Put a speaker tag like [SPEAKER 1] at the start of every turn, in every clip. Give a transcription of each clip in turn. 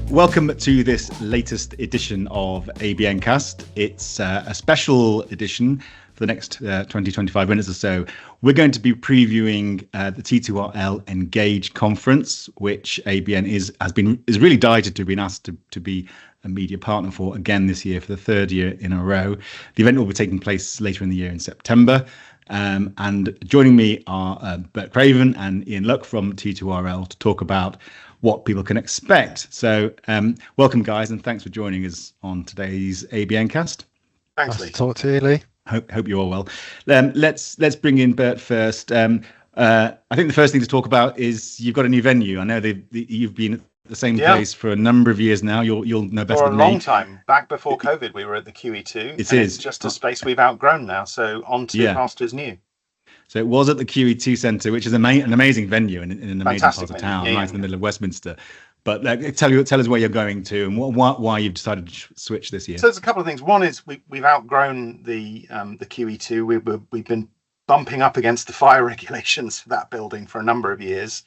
[SPEAKER 1] Welcome to this latest edition of ABN Cast. It's a special edition for the next 20-25 minutes or so. We're going to be previewing the T2RL Engage conference, which ABN is really delighted to have been asked to be a media partner for again this year for the third year in a row. The event will be taking place later in the year in September. And joining me are Bert Craven and Ian Luck from T2RL to talk about what people can expect. So welcome, guys, and thanks for joining us on today's ABN Cast.
[SPEAKER 2] Thanks, Lee.
[SPEAKER 3] Nice to talk to you, Lee.
[SPEAKER 1] Hope you're all well. Let's bring in Bert first. I think the first thing to talk about is you've got a new venue. I know you've been at the same place for a number of years now. You'll know better than me.
[SPEAKER 2] For a long time. Back before COVID, we were at the QE2. It's just a space we've outgrown now. So on to pastures new.
[SPEAKER 1] So it was at the QE2 Centre, which is an amazing venue in an amazing part of town, right in the middle of Westminster. But tell us where you're going to and why you've decided to switch this year.
[SPEAKER 2] So there's a couple of things. One is we've outgrown the QE2. We've been bumping up against the fire regulations for that building for a number of years.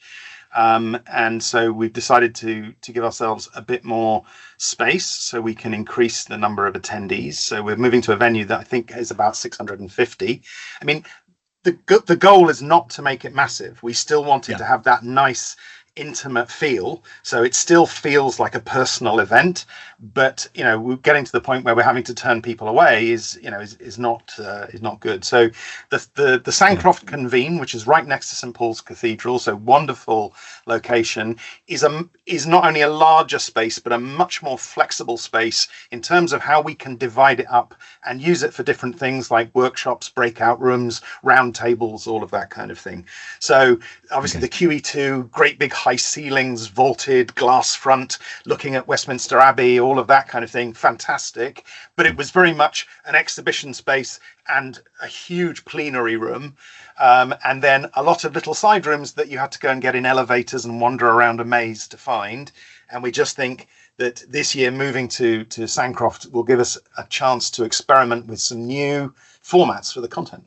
[SPEAKER 2] And so we've decided to give ourselves a bit more space so we can increase the number of attendees. So we're moving to a venue that I think is about 650. I mean, the goal is not to make it massive. We still wanted to have that nice intimate feel, so it still feels like a personal event, but we're getting to the point where we're having to turn people away is not good. So the Sancroft Convene, which is right next to St Paul's Cathedral, so wonderful location, is not only a larger space but a much more flexible space in terms of how we can divide it up and use it for different things like workshops, breakout rooms, round tables, all of that kind of thing. So obviously the QE2, great big high ceilings, vaulted glass front, looking at Westminster Abbey, all of that kind of thing, fantastic. But it was very much an exhibition space and a huge plenary room, and then a lot of little side rooms that you had to go and get in elevators and wander around a maze to find. And we just think that this year moving to Sancroft will give us a chance to experiment with some new formats for the content.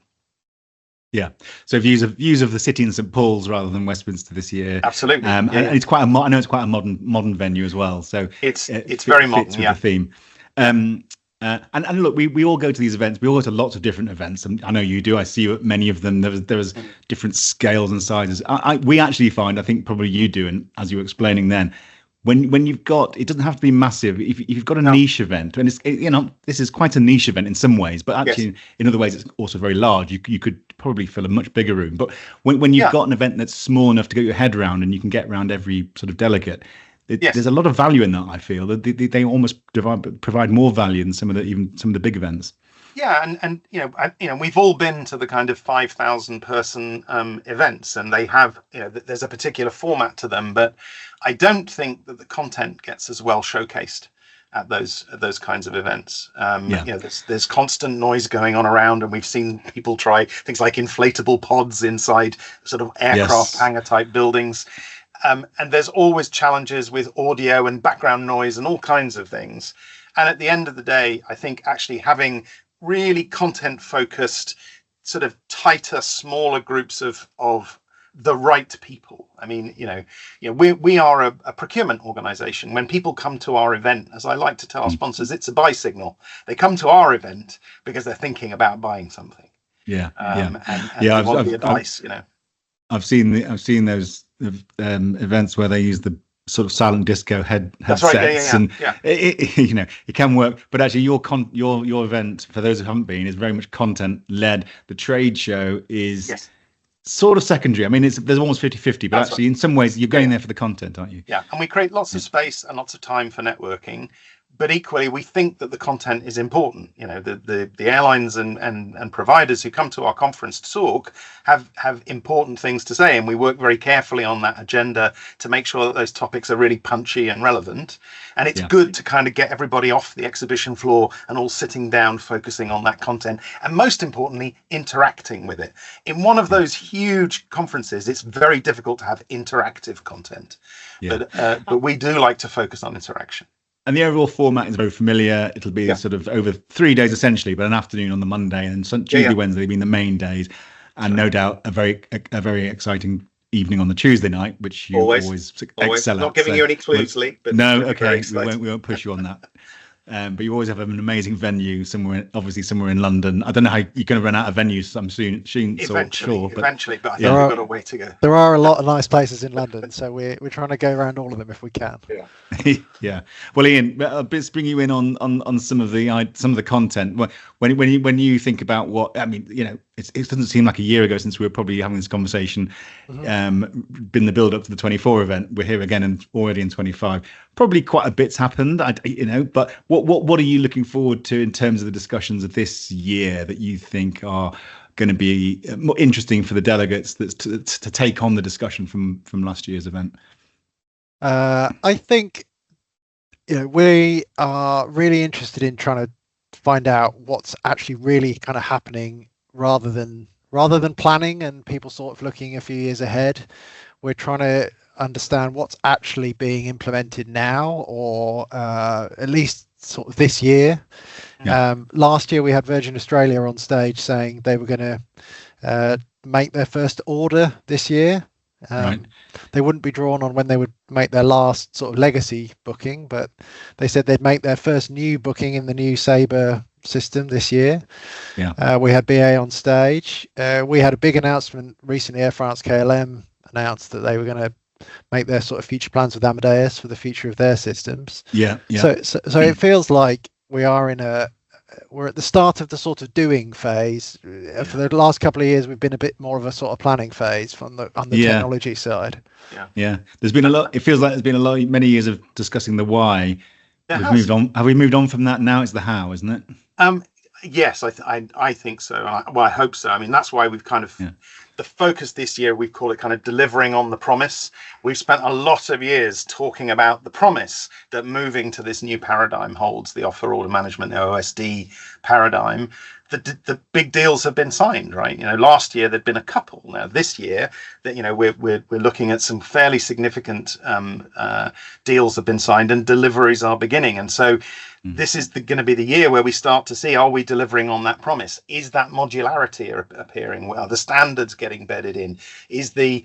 [SPEAKER 1] Yeah, so views of the city in St Paul's rather than Westminster this year.
[SPEAKER 2] Absolutely,
[SPEAKER 1] and it's quite I know it's quite a modern venue as well. So
[SPEAKER 2] it's very modern.
[SPEAKER 1] Fits with the theme. And look, we all go to these events. We all go to lots of different events, and I know you do. I see you at many of them. There was different scales and sizes. We actually find, I think probably you do, and as you were explaining then, when you've got, it doesn't have to be massive. If you've got a niche event, and this is quite a niche event in some ways, but actually in other ways it's also very large. You could probably fill a much bigger room. But when you've got an event that's small enough to get your head around and you can get around every sort of delegate, there's a lot of value in that. I feel that they almost provide more value than some of the big events.
[SPEAKER 2] Yeah, and we've all been to the kind of 5,000 person events, and they have there's a particular format to them, but I don't think that the content gets as well showcased at those kinds of events. There's constant noise going on around, and we've seen people try things like inflatable pods inside sort of aircraft hangar type buildings. And there's always challenges with audio and background noise and all kinds of things. And at the end of the day, I think actually having really content focused, sort of tighter, smaller groups of the right people. I mean, we are a procurement organization. When people come to our event, as I like to tell our sponsors, it's a buy signal. They come to our event because they're thinking about buying something. And they want the advice.
[SPEAKER 1] I've seen those events where they use the sort of silent disco headsets.
[SPEAKER 2] Right,
[SPEAKER 1] and it can work, but actually your event, for those who haven't been, is very much content led. The trade show is sort of secondary. I mean, there's almost 50-50, but actually in some ways you're going there for the content, aren't you?
[SPEAKER 2] Yeah, and we create lots of space and lots of time for networking. But equally, we think that the content is important. The airlines and providers who come to our conference to talk have important things to say, and we work very carefully on that agenda to make sure that those topics are really punchy and relevant. And it's good to kind of get everybody off the exhibition floor and all sitting down, focusing on that content, and most importantly, interacting with it. In one of those huge conferences, it's very difficult to have interactive content, but we do like to focus on interaction.
[SPEAKER 1] And the overall format is very familiar. It'll be sort of over 3 days essentially, but an afternoon on the Monday and Tuesday, Wednesday being the main days, and no doubt a very exciting evening on the Tuesday night, which you always excel
[SPEAKER 2] not
[SPEAKER 1] at.
[SPEAKER 2] giving you any clues, Lee. But
[SPEAKER 1] no, okay, we won't push you on that. But you always have an amazing venue somewhere in London. I don't know how you're going to run out of venues
[SPEAKER 2] eventually, but I think we've got a way to go.
[SPEAKER 3] There are a lot of nice places in London, so we're trying to go around all of them if we can.
[SPEAKER 2] Yeah.
[SPEAKER 1] Yeah. Well, Ian, let's bring you in on some of the content. When you think about what, I mean, it doesn't seem like a year ago since we were probably having this conversation. Been the build up to the 24 event. We're here again already in 25. Probably quite a bit's happened, but what are you looking forward to in terms of the discussions of this year that you think are going to be more interesting for the delegates to take on the discussion from last year's event?
[SPEAKER 3] I think we are really interested in trying to find out what's actually really kind of happening rather than planning and people sort of looking a few years ahead. We're trying to understand what's actually being implemented now, or at least sort of this year. Last year we had Virgin Australia on stage saying they were going to make their first order this year. They wouldn't be drawn on when they would make their last sort of legacy booking, but they said they'd make their first new booking in the new Sabre system this year. We had BA on stage. We had a big announcement recently. Air France KLM announced that they were going to make their sort of future plans with Amadeus for the future of their systems. So it feels like we're at the start of the sort of doing phase. For the last couple of years we've been a bit more of a sort of planning phase on the technology side. There's been a lot. It feels like there's been many years of discussing the why. We've moved on. Have we moved on from that? Now it's the how, isn't it?
[SPEAKER 2] Yes, I think so. I hope so. I mean, that's why we've kind of the focus this year, we call it kind of delivering on the promise. We've spent a lot of years talking about the promise that moving to this new paradigm holds, the offer order management, the OSD paradigm. The big deals have been signed, right? Last year there'd been a couple. Now this year, that we're looking at some fairly significant deals have been signed and deliveries are beginning. And so this is going to be the year where we start to see, are we delivering on that promise? Is that modularity appearing? Are the standards getting bedded in? Is the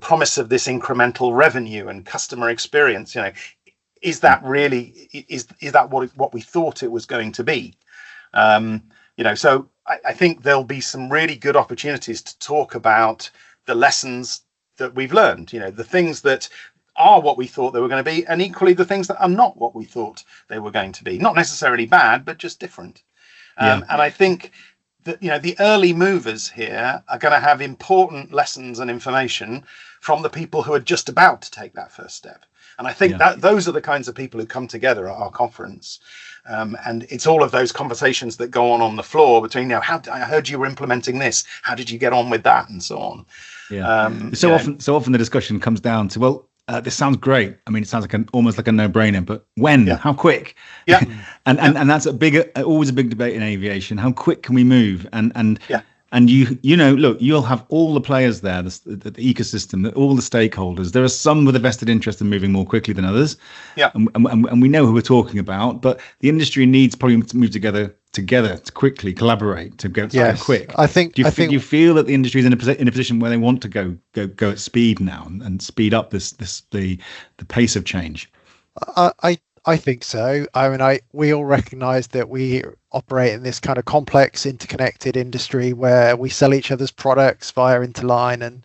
[SPEAKER 2] promise of this incremental revenue and customer experience? Is that really is that what we thought it was going to be? So I think there'll be some really good opportunities to talk about the lessons that we've learned, the things that are what we thought they were going to be, and equally the things that are not what we thought they were going to be. Not necessarily bad, but just different. And I think that, the early movers here are going to have important lessons and information from the people who are just about to take that first step. And I think that those are the kinds of people who come together at our conference. And it's all of those conversations that go on the floor between, I heard you were implementing this. How did you get on with that? And so on.
[SPEAKER 1] Often the discussion comes down to, well, this sounds great. I mean, it sounds like almost like a no-brainer, but when? How quick? And that's always a big debate in aviation. How quick can we move? And look, you'll have all the players there, the ecosystem, all the stakeholders. There are some with a vested interest in moving more quickly than others. And we know who we're talking about, but the industry needs probably to move together to quickly collaborate to go quick.
[SPEAKER 3] I think.
[SPEAKER 1] Do you feel that the industry is in a position where they want to go at speed now and speed up the pace of change?
[SPEAKER 3] I think so. I mean, we all recognise that we operate in this kind of complex, interconnected industry where we sell each other's products via Interline,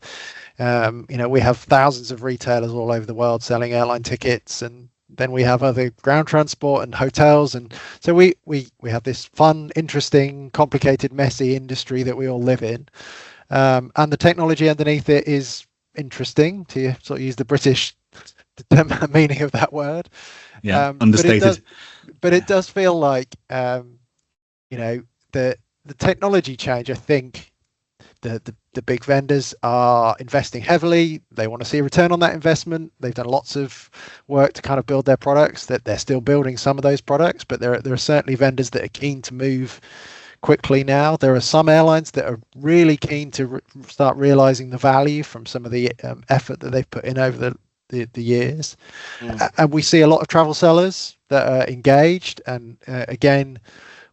[SPEAKER 3] and we have thousands of retailers all over the world selling airline tickets, and then we have other ground transport and hotels, and so we have this fun, interesting, complicated, messy industry that we all live in, and the technology underneath it is interesting, to sort of use the British meaning of that word.
[SPEAKER 1] Understated.
[SPEAKER 3] But it does feel like the technology change. I think the big vendors are investing heavily. They want to see a return on that investment. They've done lots of work to kind of build their products. That they're still building some of those products, but there are certainly vendors that are keen to move quickly now. There are some airlines that are really keen to start realizing the value from some of the effort that they've put in over the years. And we see a lot of travel sellers that are engaged, and again,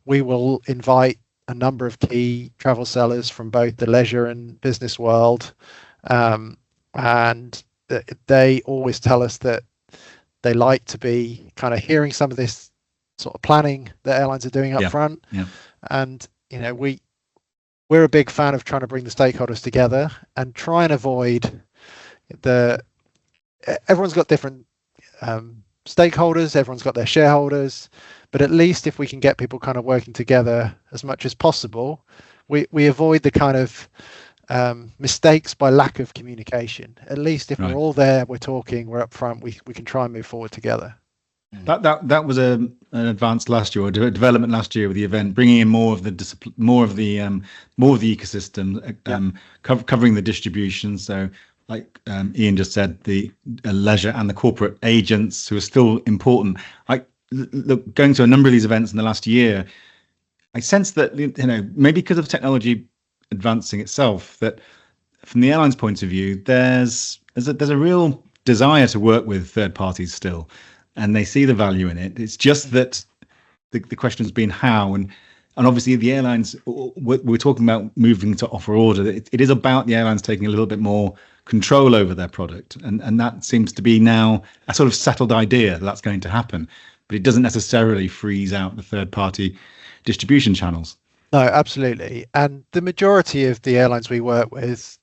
[SPEAKER 3] we will invite a number of key travel sellers from both the leisure and business world and they always tell us that they like to be kind of hearing some of this sort of planning that airlines are doing up front.
[SPEAKER 1] Yeah.
[SPEAKER 3] And we're a big fan of trying to bring the stakeholders together and try and avoid everyone's got different stakeholders, everyone's got their shareholders, but at least if we can get people kind of working together as much as possible, we avoid the kind of mistakes by lack of communication. At least if we're all there, we're talking, we're up front, we can try and move forward together.
[SPEAKER 1] That was an advance last year, or a development last year with the event, bringing in more of the ecosystem, covering the distribution. So, like Ian just said, the leisure and the corporate agents who are still important. Look, going to a number of these events in the last year, I sense that maybe because of technology advancing itself, that from the airline's point of view, there's a real desire to work with third parties still. And they see the value in it. It's just that the question's been how, and obviously the airlines. We're talking about moving to offer order. It is about the airlines taking a little bit more control over their product, and that seems to be now a sort of settled idea that's going to happen. But it doesn't necessarily freeze out the third-party distribution channels.
[SPEAKER 3] No, absolutely. And the majority of the airlines we work with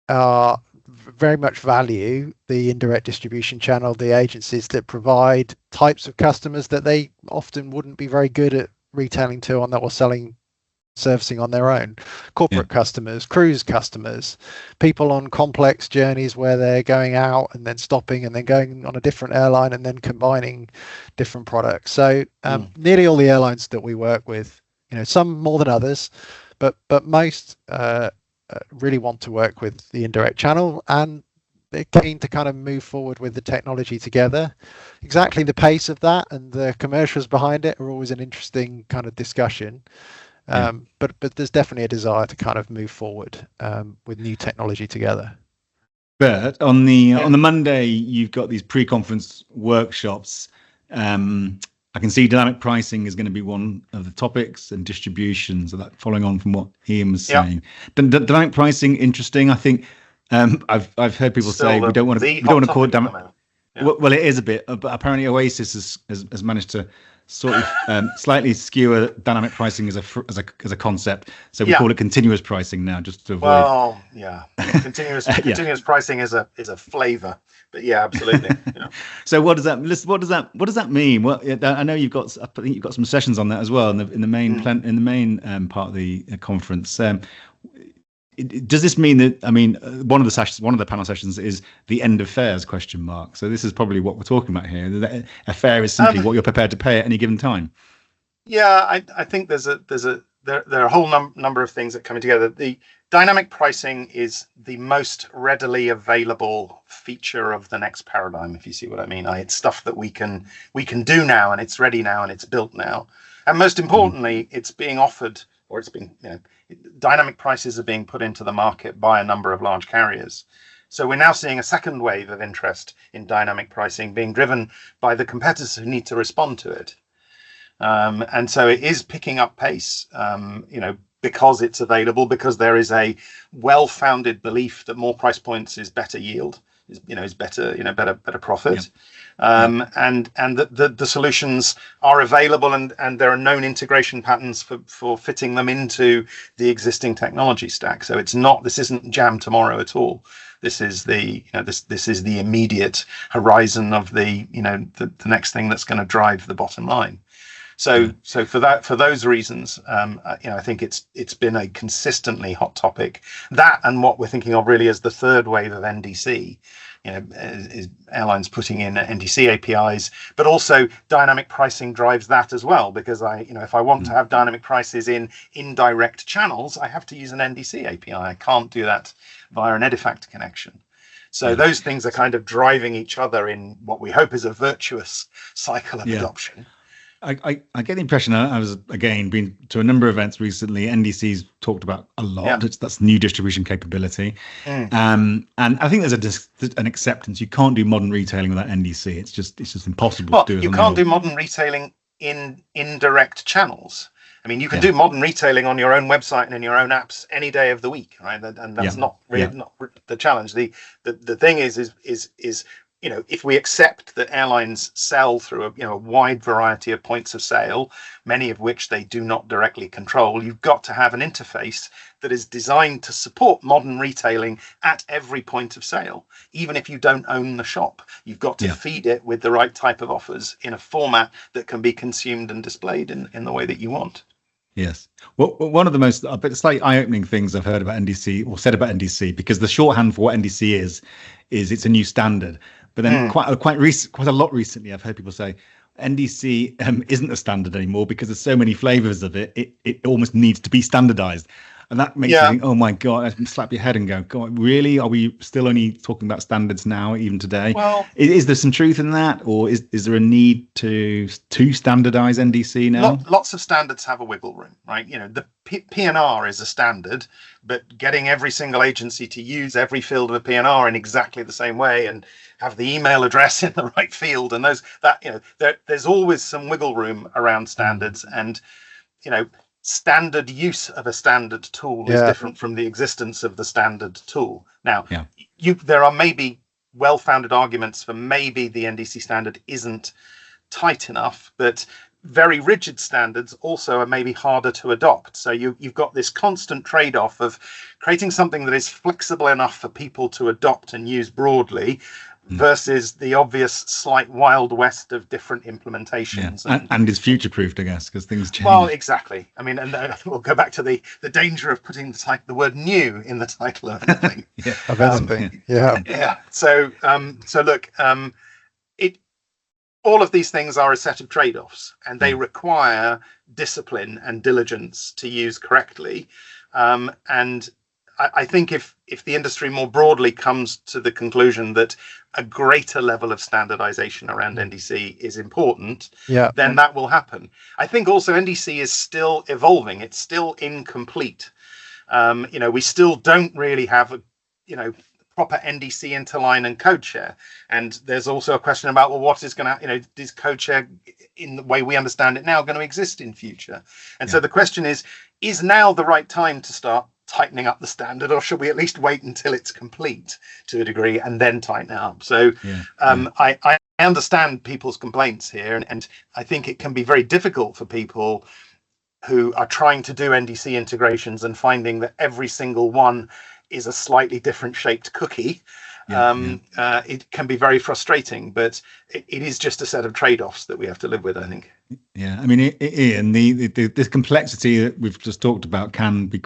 [SPEAKER 3] are very much value the indirect distribution channel, the agencies that provide types of customers that they often wouldn't be very good at retailing to or servicing on their own. Corporate customers, cruise customers, people on complex journeys where they're going out and then stopping and then going on a different airline and then combining different products. So nearly all the airlines that we work with, some more than others, but most really want to work with the indirect channel, and they're keen to kind of move forward with the technology together. Exactly the pace of that and the commercials behind it are always an interesting kind of discussion. But there's definitely a desire to kind of move forward with new technology together.
[SPEAKER 1] Bert, on the Monday, you've got these pre-conference workshops. I can see dynamic pricing is going to be one of the topics, and distribution. So that following on from what Ian was saying, dynamic pricing, interesting. I think I've heard people say we don't want to call it dynamic. Well, it is a bit, but apparently Oasis has managed to sort of slightly skewer dynamic pricing as a concept. So we call it continuous pricing now, just to avoid.
[SPEAKER 2] Well, continuous pricing is a flavor, but absolutely.
[SPEAKER 1] So what does that mean? Well, I know I think you've got some sessions on that as well in the main part of the conference. Does this mean that? I mean, one of the panel sessions is the end of fares ? So this is probably what we're talking about here. A fare is simply what you're prepared to pay at any given time.
[SPEAKER 2] Yeah, I think there are a whole number of things that are coming together. The dynamic pricing is the most readily available feature of the next paradigm, if you see what I mean. It's stuff that we can do now, and it's ready now, and it's built now. And most importantly, it's being offered, or it's being, dynamic prices are being put into the market by a number of large carriers. So we're now seeing a second wave of interest in dynamic pricing being driven by the competitors who need to respond to it. And so it is picking up pace, because it's available, because there is a well-founded belief that more price points is better yield, is better profit. And the solutions are available, and there are known integration patterns for fitting them into the existing technology stack. So this isn't jam tomorrow at all. This is the immediate horizon of the next thing that's going to drive the bottom line. So for those reasons, I think it's been a consistently hot topic. That, and what we're thinking of really as the third wave of NDC, is airlines putting in NDC APIs, but also dynamic pricing drives that as well. Because if I want to have dynamic prices in indirect channels, I have to use an NDC API. I can't do that via an Edifact connection. So those things are kind of driving each other in what we hope is a virtuous cycle of adoption.
[SPEAKER 1] I get the impression, I was, again, been to a number of events recently, NDC's talked about a lot. That's new distribution capability. And I think there's an acceptance. You can't do modern retailing without NDC. It's just impossible to do.
[SPEAKER 2] You can't do modern retailing in indirect channels. I mean, you can do modern retailing on your own website and in your own apps any day of the week, right? And that's not really not the challenge. The thing is if we accept that airlines sell through a wide variety of points of sale, many of which they do not directly control, you've got to have an interface that is designed to support modern retailing at every point of sale. Even if you don't own the shop, you've got to feed it with the right type of offers in a format that can be consumed and displayed in the way that you want.
[SPEAKER 1] Yes. Well, one of the most slightly eye-opening things I've heard about NDC or said about NDC, because the shorthand for what NDC is it's a new standard. But then quite a lot recently, I've heard people say NDC isn't a standard anymore because there's so many flavors of it. It almost needs to be standardized. And that makes you think, oh my God, I slap your head and go, God, really? Are we still only talking about standards now, even today? Well, is there some truth in that? Or is there a need to standardize NDC now?
[SPEAKER 2] Lots of standards have a wiggle room, right? The P&R is a standard, but getting every single agency to use every field of a P&R in exactly the same way and have the email address in the right field and there's always some wiggle room around standards. And, standard use of a standard tool is different from the existence of the standard tool. Now, there are maybe well-founded arguments for maybe the NDC standard isn't tight enough, but very rigid standards also are maybe harder to adopt. So you've got this constant trade-off of creating something that is flexible enough for people to adopt and use broadly versus the obvious slight wild west of different implementations.
[SPEAKER 1] And is future-proofed, I guess, because things change.
[SPEAKER 2] Well, exactly. I mean, and we'll go back to the danger of putting the word new in the title of the thing.
[SPEAKER 3] Of anything.
[SPEAKER 2] So look, all of these things are a set of trade-offs, and they require discipline and diligence to use correctly. And I think if the industry more broadly comes to the conclusion that a greater level of standardization around NDC is important, then that will happen. I think also NDC is still evolving. It's still incomplete. We still don't really have a proper NDC interline and code share. And there's also a question about, what is going to, is code share in the way we understand it now going to exist in future? And so the question is now the right time to start tightening up the standard, or should we at least wait until it's complete to a degree and then tighten it up? So I understand people's complaints here, and I think it can be very difficult for people who are trying to do NDC integrations and finding that every single one is a slightly different shaped cookie. It can be very frustrating, but it is just a set of trade-offs that we have to live with, I think.
[SPEAKER 1] Yeah, I mean, Ian, the complexity that we've just talked about can be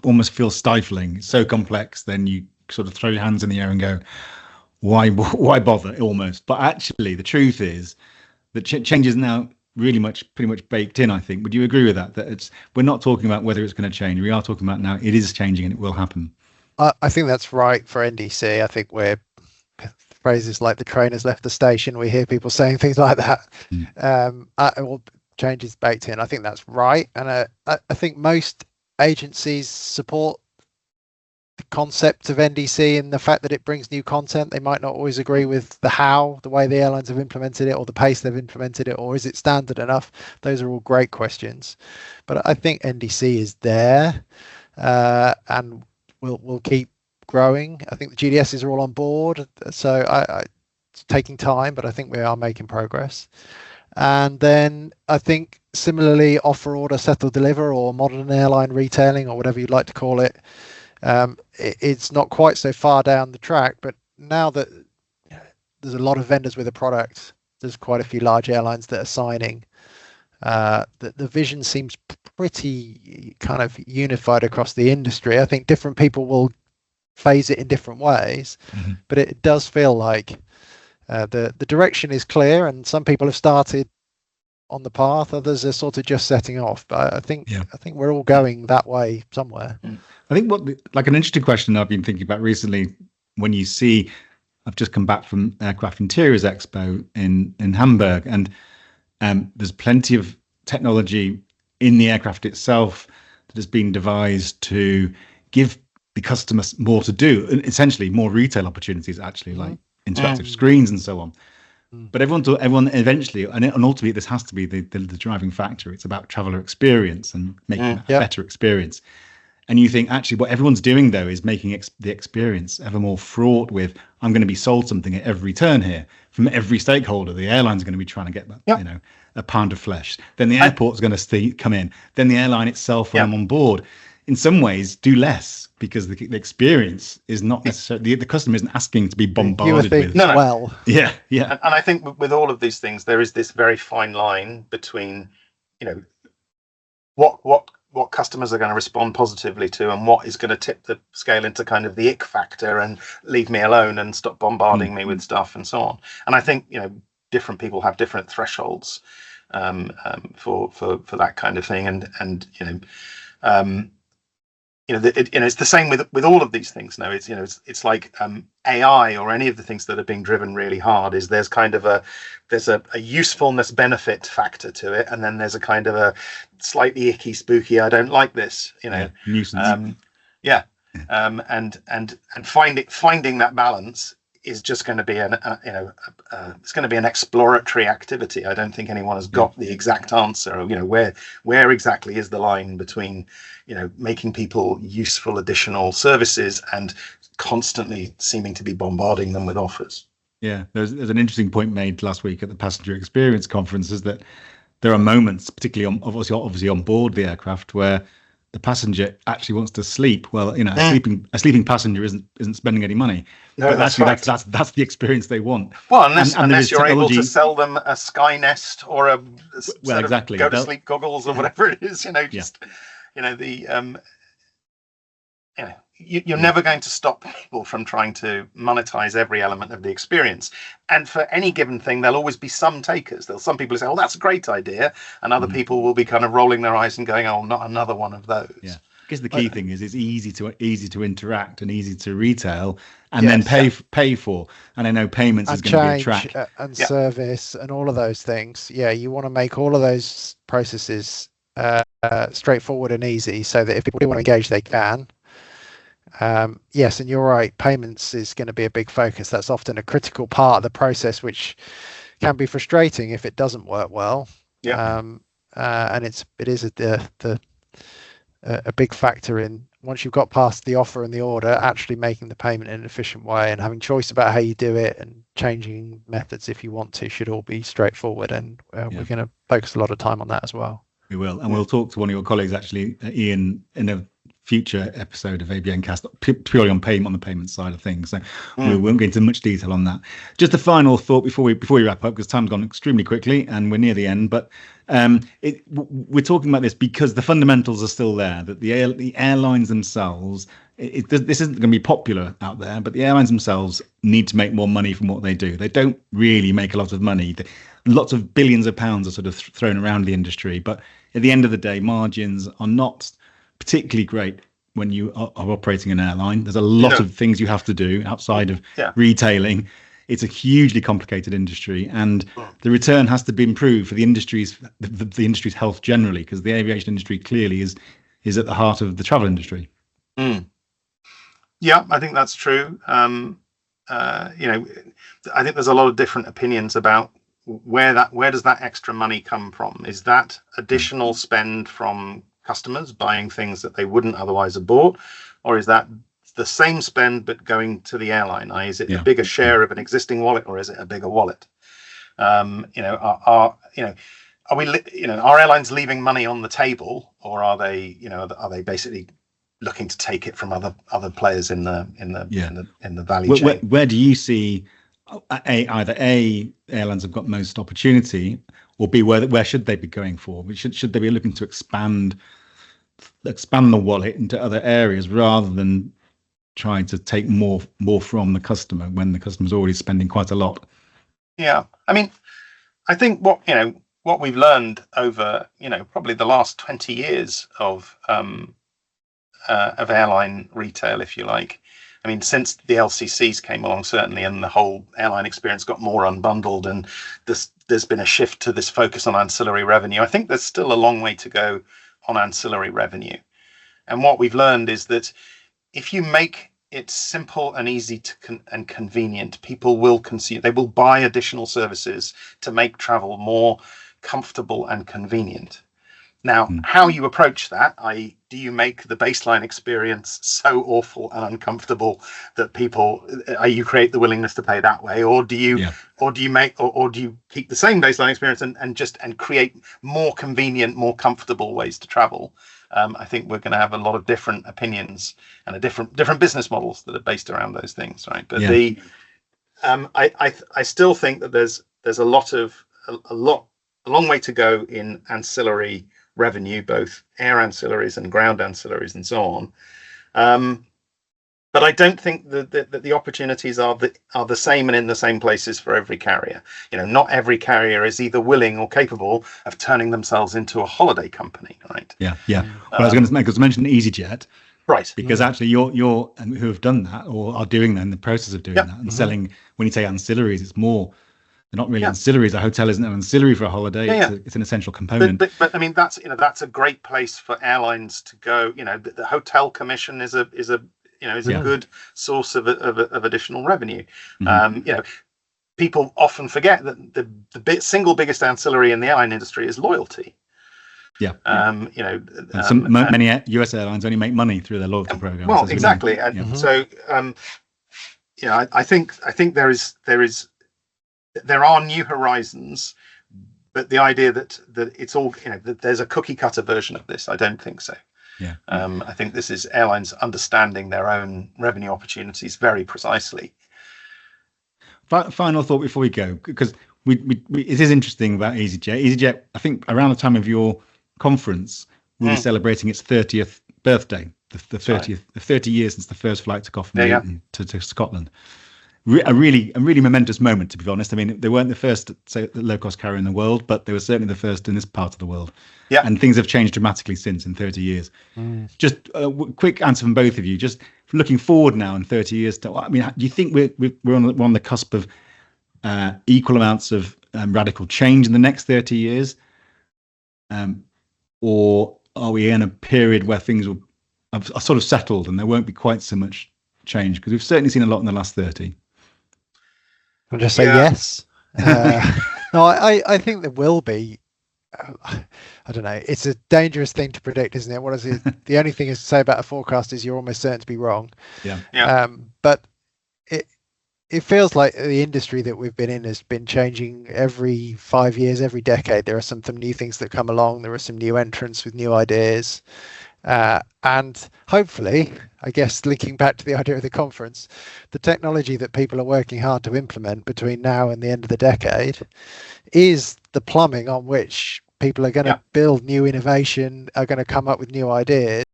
[SPEAKER 1] almost feel stifling. It's so complex, then you sort of throw your hands in the air and go, why bother, almost? But actually, the truth is that change is now pretty much baked in, I think. Would you agree with that? That we're not talking about whether it's going to change. We are talking about now it is changing and it will happen.
[SPEAKER 3] I think that's right for NDC. I think phrases like the train has left the station. We hear people saying things like that. Change is baked in. I think that's right. And I think most agencies support the concept of NDC and the fact that it brings new content. They might not always agree with the way the airlines have implemented it or the pace they've implemented it, or is it standard enough? Those are all great questions. But I think NDC is there and we'll keep growing. I think the GDSs are all on board, so it's taking time, but I think we are making progress. And then I think similarly, offer, order, settle, deliver, or modern airline retailing, or whatever you'd like to call it, it's not quite so far down the track. But now that there's a lot of vendors with a product, there's quite a few large airlines that are signing. The vision seems pretty kind of unified across the industry. I think different people will phase it in different ways, but it does feel like the direction is clear, and some people have started on the path, others are sort of just setting off. But I think we're all going that way somewhere.
[SPEAKER 1] I think like an interesting question I've been thinking about recently, when you see, I've just come back from Aircraft Interiors Expo in Hamburg, and there's plenty of technology in the aircraft itself that has been devised to give the customers more to do, and essentially more retail opportunities, actually, like interactive screens and so on. But everyone eventually, and ultimately, this has to be the driving factor. It's about traveler experience and making a better experience. And you think actually what everyone's doing though is making the experience ever more fraught with, I'm going to be sold something at every turn here from every stakeholder. The airline's going to be trying to get that, a pound of flesh. Then the airport's going to come in. Then the airline itself, when I'm on board, in some ways do less because the experience is not necessarily, the customer isn't asking to be bombarded with.
[SPEAKER 2] No.
[SPEAKER 3] Well,
[SPEAKER 2] yeah. And I think with all of these things, there is this very fine line between, what customers are going to respond positively to and what is going to tip the scale into kind of the ick factor and leave me alone and stop bombarding me with stuff and so on. And I think, different people have different thresholds for that kind of thing. And it's the same with all of these things. No, it's like AI or any of the things that are being driven really hard is there's a usefulness benefit factor to it, and then there's a kind of a slightly icky, spooky, I don't like this,
[SPEAKER 1] nuisance.
[SPEAKER 2] And finding that balance is just going to be it's going to be an exploratory activity. I don't think anyone has got the exact answer. Where exactly is the line between making people useful additional services and constantly seeming to be bombarding them with offers.
[SPEAKER 1] Yeah, there's an interesting point made last week at the Passenger Experience Conference, is that there are moments, particularly obviously on board the aircraft, where the passenger actually wants to sleep. Well, a sleeping passenger isn't spending any money.
[SPEAKER 2] No,
[SPEAKER 1] but
[SPEAKER 2] that's
[SPEAKER 1] actually
[SPEAKER 2] right.
[SPEAKER 1] that's the experience they want.
[SPEAKER 2] Well, unless you're able to sell them a Sky Nest or a
[SPEAKER 1] exactly
[SPEAKER 2] go to sleep goggles or whatever it is, you're never going to stop people from trying to monetize every element of the experience. And for any given thing, there'll always be some takers. There'll some people who say, "Oh, that's a great idea," and other people will be kind of rolling their eyes and going, "Oh, not another one of those."
[SPEAKER 1] Yeah, because the key thing is it's easy to interact and easy to retail and then pay for. And I know payments is going to be a track
[SPEAKER 3] and service and all of those things. Yeah, you want to make all of those processes straightforward and easy, so that if people do want to engage, they can. Yes, and you're right, payments is going to be a big focus. That's often a critical part of the process, which can be frustrating if it doesn't work well. And it is a big factor in, once you've got past the offer and the order, actually making the payment in an efficient way and having choice about how you do it, and changing methods if you want to should all be straightforward. And we're going to focus a lot of time on that as well.
[SPEAKER 1] We will, and we'll talk to one of your colleagues, actually, Ian, in a future episode of ABN Cast, purely on the payment side of things. So we won't go into much detail on that. Just a final thought before we wrap up, because time's gone extremely quickly and we're near the end. But we're talking about this because the fundamentals are still there. That the airlines themselves, this isn't going to be popular out there, but the airlines themselves need to make more money from what they do. They don't really make a lot of money. Lots of billions of pounds are sort of thrown around the industry, but at the end of the day, margins are not particularly great when you are operating an airline. There's a lot of things you have to do outside of retailing. It's a hugely complicated industry, and the return has to be improved for the industry's health generally, because the aviation industry clearly is at the heart of the travel industry.
[SPEAKER 2] Yeah, I think that's true. I think there's a lot of different opinions about where does that extra money come from? Is that additional spend from customers buying things that they wouldn't otherwise have bought, or is that the same spend but going to the airline? Is it a bigger share of an existing wallet, or is it a bigger wallet? Are airlines leaving money on the table, or are they basically looking to take it from other players in the value chain?
[SPEAKER 1] Where do you see either airlines have got most opportunity, or B, where should they be going for? Should they be looking to expand the wallet into other areas rather than trying to take more from the customer when the customer's already spending quite a lot?
[SPEAKER 2] Yeah, I mean, I think what we've learned over probably the last 20 years of airline retail, if you like. I mean, since the LCCs came along, certainly, and the whole airline experience got more unbundled, and there's been a shift to this focus on ancillary revenue. I think there's still a long way to go on ancillary revenue. And what we've learned is that if you make it's simple and easy to and convenient. People will consume. They will buy additional services to make travel more comfortable and convenient. Now, how you approach that, i.e., do you make the baseline experience so awful and uncomfortable that people, you create the willingness to pay that way, or do you, or do you keep the same baseline experience and create more convenient, more comfortable ways to travel? I think we're going to have a lot of different opinions and different business models that are based around those things, right? But I still think that there's a long way to go in ancillary revenue, both air ancillaries and ground ancillaries and so on. But I don't think that the opportunities are the same and in the same places for every carrier. Not every carrier is either willing or capable of turning themselves into a holiday company, right?
[SPEAKER 1] Yeah. Well, I was going to mention EasyJet,
[SPEAKER 2] right?
[SPEAKER 1] Because actually, you're who have done that or are doing that in the process of doing that and selling. When you say ancillaries, it's more. They're not really ancillaries. A hotel isn't an ancillary for a holiday. It's an essential component.
[SPEAKER 2] But I mean, that's a great place for airlines to go. The hotel commission is a good source of additional revenue. People often forget that the single biggest ancillary in the airline industry is loyalty.
[SPEAKER 1] Many US airlines only make money through their loyalty programs.
[SPEAKER 2] Well, exactly, and so I think there are new horizons, but the idea that it's all that there's a cookie cutter version of this, I don't think so. I think this is airlines understanding their own revenue opportunities very precisely.
[SPEAKER 1] Final thought before we go, because it is interesting about EasyJet. EasyJet, I think around the time of your conference, will be celebrating its 30th birthday, the 30 years since the first flight took off from Luton to Scotland. A really momentous moment, to be honest. I mean, they weren't the first low-cost carrier in the world, but they were certainly the first in this part of the world. And things have changed dramatically since in 30 years. Just a quick answer from both of you. Just looking forward now in 30 years. I mean, do you think we're on the cusp of equal amounts of radical change in the next 30 years? Or are we in a period where things are sort of settled and there won't be quite so much change? Because we've certainly seen a lot in the last 30.
[SPEAKER 3] I'll just say yes. No, I think there will be. I don't know. It's a dangerous thing to predict, isn't it? What is it? The only thing is to say about a forecast is you're almost certain to be wrong. But it feels like the industry that we've been in has been changing every 5 years, every decade. There are some new things that come along. There are some new entrants with new ideas. And hopefully, I guess, linking back to the idea of the conference, the technology that people are working hard to implement between now and the end of the decade is the plumbing on which people are going to build new innovation, are going to come up with new ideas.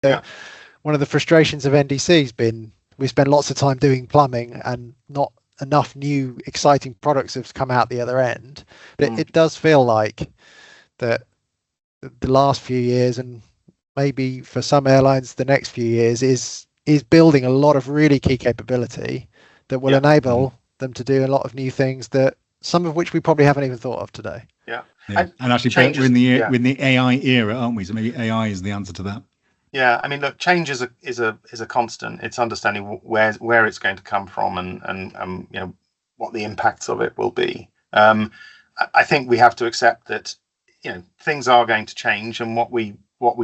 [SPEAKER 3] One of the frustrations of NDC has been we spend lots of time doing plumbing and not enough new exciting products have come out the other end. But it does feel like that the last few years, and maybe for some airlines the next few years, is building a lot of really key capability that will enable them to do a lot of new things, that some of which we probably haven't even thought of today.
[SPEAKER 1] And actually, we're in the AI era, aren't we? So maybe AI is the answer to that.
[SPEAKER 2] I mean, look, change is a constant. It's understanding where it's going to come from and what the impacts of it will be. I think we have to accept that things are going to change, and what we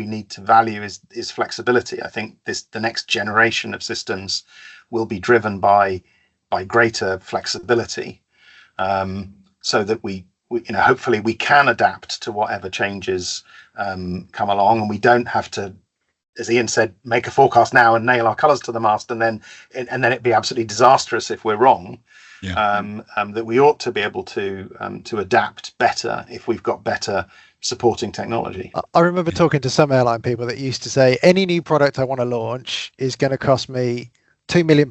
[SPEAKER 2] need to value is flexibility. I think the next generation of systems will be driven by greater flexibility, so that we hopefully we can adapt to whatever changes come along, and we don't have to, as Ian said, make a forecast now and nail our colours to the mast, and then it be absolutely disastrous if we're wrong. That we ought to be able to adapt better if we've got better supporting technology.
[SPEAKER 3] I remember talking to some airline people that used to say any new product I want to launch is going to cost me £2 million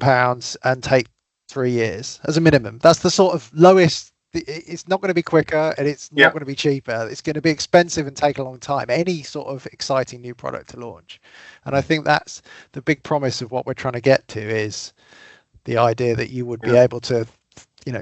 [SPEAKER 3] and take 3 years as a minimum. That's the sort of lowest. It's not going to be quicker, and it's not going to be cheaper. It's going to be expensive and take a long time, any sort of exciting new product to launch. And I think that's the big promise of what we're trying to get to, is the idea that you would be able to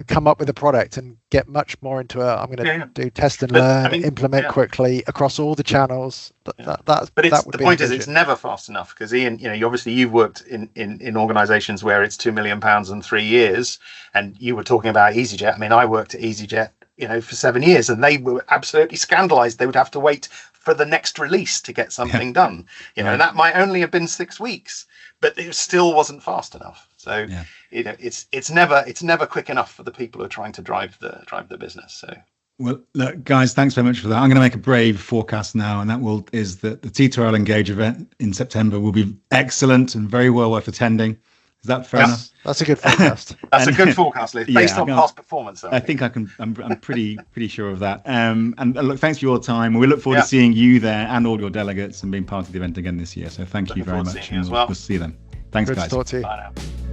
[SPEAKER 3] come up with a product and get much more into I'm going to do test and
[SPEAKER 2] But,
[SPEAKER 3] learn, implement quickly across all the channels.
[SPEAKER 2] But the point is, it's never fast enough, because Ian, obviously you've worked in organisations where it's £2 million in 3 years, and you were talking about EasyJet. I mean, I worked at EasyJet, for 7 years, and they were absolutely scandalised. They would have to wait for the next release to get something done, and that might only have been 6 weeks, but it still wasn't fast enough. So it's never quick enough for the people who are trying to drive the business. So.
[SPEAKER 1] Well, look, guys, thanks very much for that. I'm going to make a brave forecast now, and that is that the T2RL Engage event in September will be excellent and very well worth attending. Is that fair enough?
[SPEAKER 3] That's a good forecast.
[SPEAKER 2] That's a good forecast, Lee, based on past performance.
[SPEAKER 1] I think I can. I'm pretty sure of that. And look, thanks for your time. We look forward to seeing you there and all your delegates and being part of the event again this year. So thank you very much.
[SPEAKER 2] We'll see you then.
[SPEAKER 1] Thanks,
[SPEAKER 3] good
[SPEAKER 1] guys.
[SPEAKER 3] to talk to you.
[SPEAKER 2] Bye now.